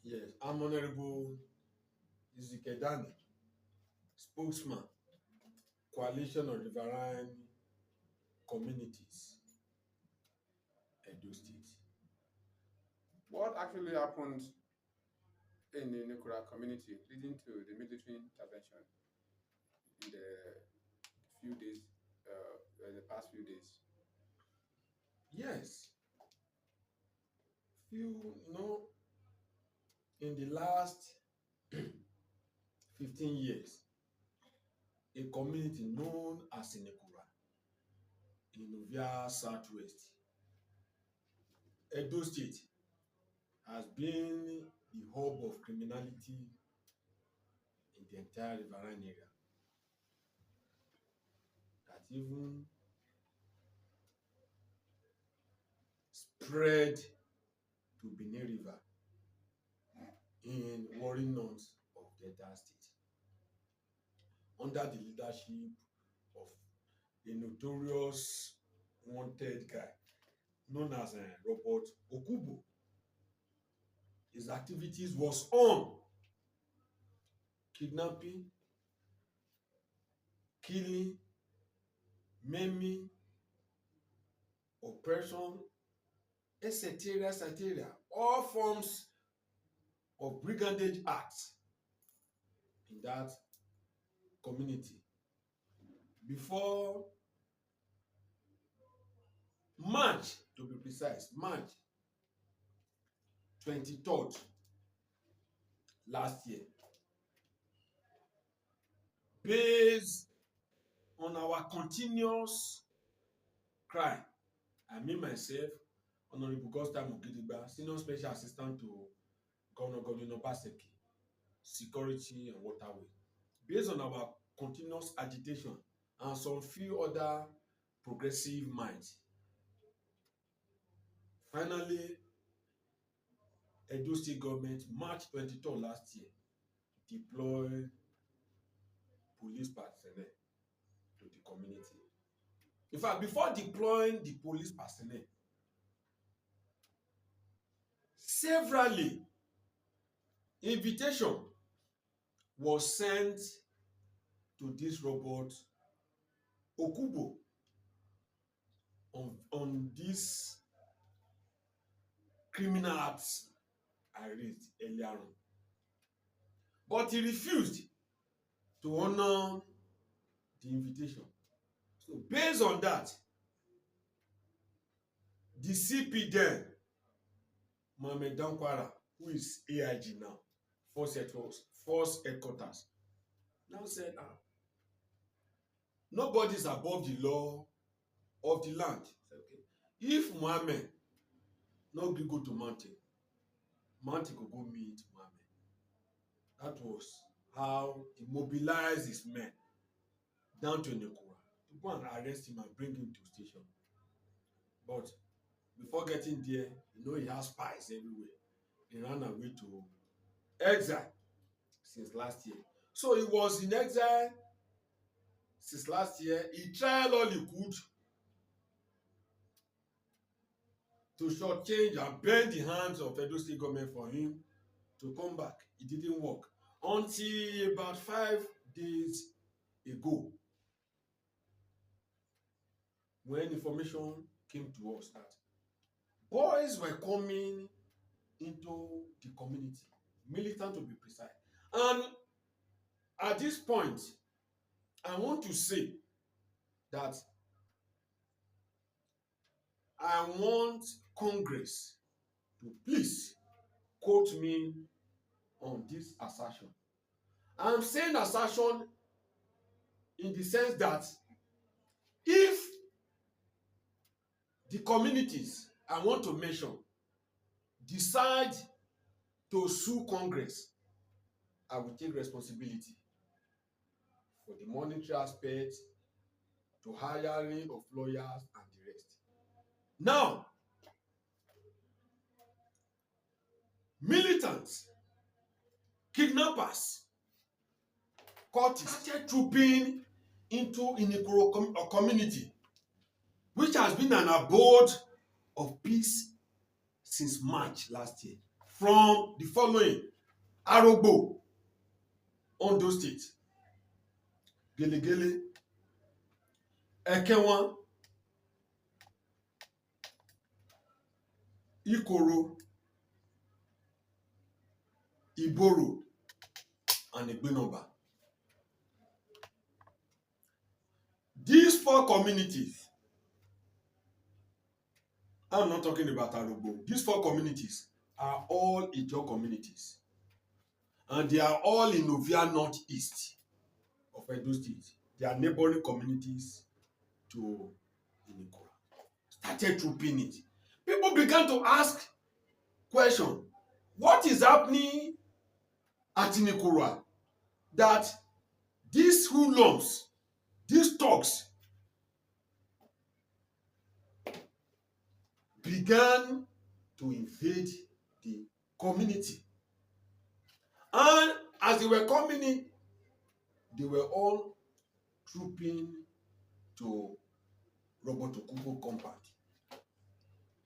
Yes, I'm Honorable Ezekiel, spokesman, Coalition of Riverine Communities, Edo State. What actually happened in the Nukura community leading to the military intervention in the past few days? Yes, in the last 15 years, a community known as Senekura in Ovia Southwest, Edo State, has been the hub of criminality in the entire riverine area. That even spread to Benin River in warring north of Delta State under the leadership of a notorious wanted guy known as Robert Okubo. His activities was on kidnapping, killing, maiming, oppression, etc., etc. All forms of brigandage acts in that community. Before March, to be precise, March 23rd last year, based on our continuous cry, I mean myself, Honorable Gosta Mugidigba, Senior Special Assistant to Governor Obaseki, Security and Waterway. Based on our continuous agitation and some few other progressive minds, finally, Edo State government, March 23rd last year, deployed police personnel to the community. In fact, before deploying the police personnel, severally invitation was sent to this Robert Okubo on this criminal acts I raised earlier on. But he refused to honor the invitation. So based on that, the CP then, Mohammed Dankwara, who is AIG now, Force Headquarters, now said, nobody is above the law of the land. Okay. If Mohammed no gree go to mountain, mountain go go meet Mohammed. That was how he mobilized his men down to Nekura to go and arrest him and bring him to station. But before getting there, he has spies everywhere. He ran away to exile since last year. So he was in exile since last year. He tried all he could to shortchange and bend the hands of Edo State government for him to come back. It didn't work until about 5 days ago, when information came to us that boys were coming into the community, militant to be precise. And at this point, I want to say that I want Congress to please quote me on this assertion. I'm saying assertion in the sense that if the communities I want to mention decide to sue Congress, I will take responsibility for the monetary aspect, to hiring of lawyers and the rest. Now, militants, kidnappers, cultists started trooping into Inikoro community, which has been an abode of peace since March last year. from the following: Arogbo, Ondo State; Gelegele, Ekenwan, Ikoro, Iboro, and Egbenova. These 4 communities, I'm not talking about Arogbo, these 4 communities are all Ijaw communities, and they are all in Ovia Northeast of Edo State. They are neighboring communities to Inikura. Started trooping it. People began to ask question: what is happening at Inikura that these hoodlums, these thugs, began to invade the community? And as they were coming in, they were all trooping to Robert Okubo compound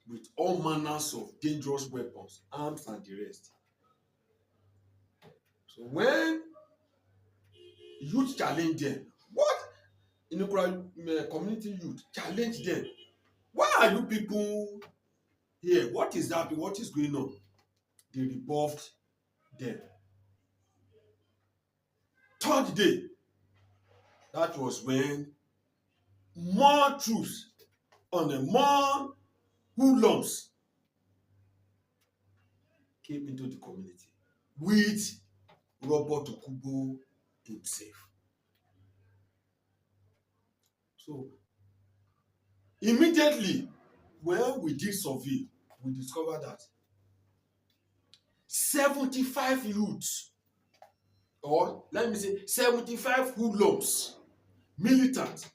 with all manners of dangerous weapons, arms, and the rest. So when youth challenge them, what Inukura community youth challenge them, why are you people here? What is happening? What is going on? They rebuffed them. Third day, that was when more troops on more hoodlums came into the community with Robert Okubo himself. So immediately when we did survey, we discovered that 75 youths, or let me say 75 hoodlums, militants,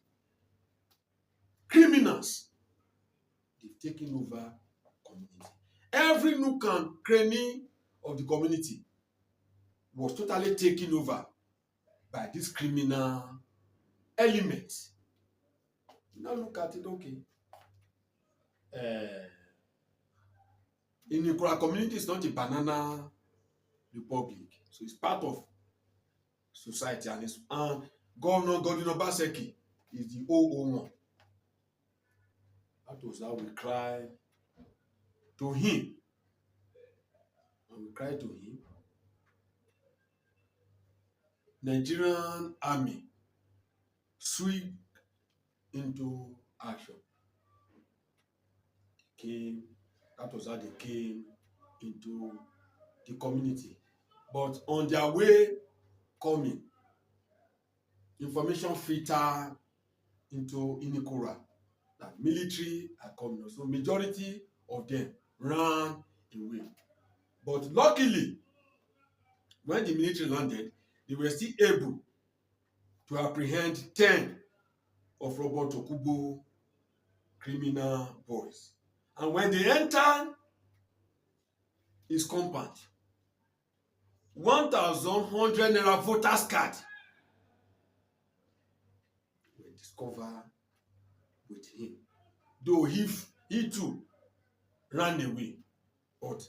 criminals, they've taken over community. Every nook and cranny of the community was totally taken over by this criminal element. Now look at it, okay. Inikura community is not a banana republic, so it's part of society, and Governor Obaseki is the 001. That was how we cried to him. And we cried to him. Nigerian army sweep into action. That was how they came into the community. But on their way coming, information filtered into Inikura that military are coming. So majority of them ran away. But luckily, when the military landed, they were still able to apprehend 10 of Robert Okubo criminal boys. And when they entered his compound, 1,100 naira voters card were discovered with him. Though he too ran away, but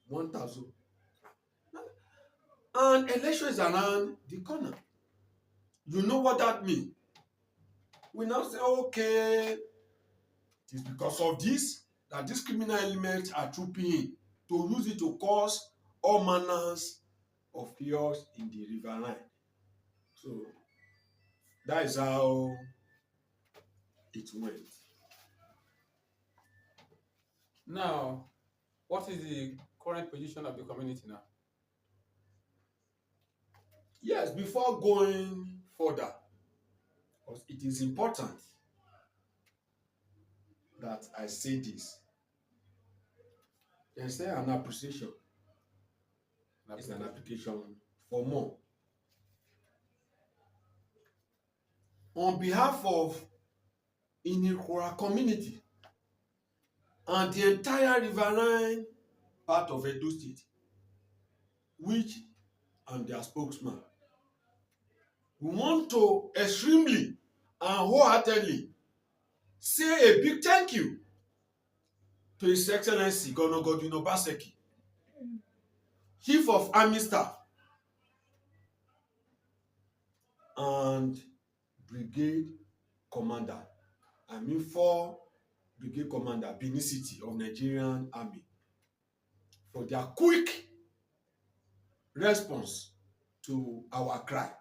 1,000. And election is around the corner. You know what that means? We now say, okay, it is because of this that these criminal elements are trooping in to use it to cause all manners of chaos in the riverine. So that is how it went. Now, what is the current position of the community now? Yes, before going further, because it is important that I say this. There's an appreciation. It's an application for more. On behalf of Inikura community and the entire riverine part of Edo State, which and their spokesman, we want to extremely and wholeheartedly say a big thank you to His Excellency Governor Obaseki Chief of Army Staff, and brigade commander. I mean 4 brigade commander, Benin City of Nigerian Army, for their quick response to our cry.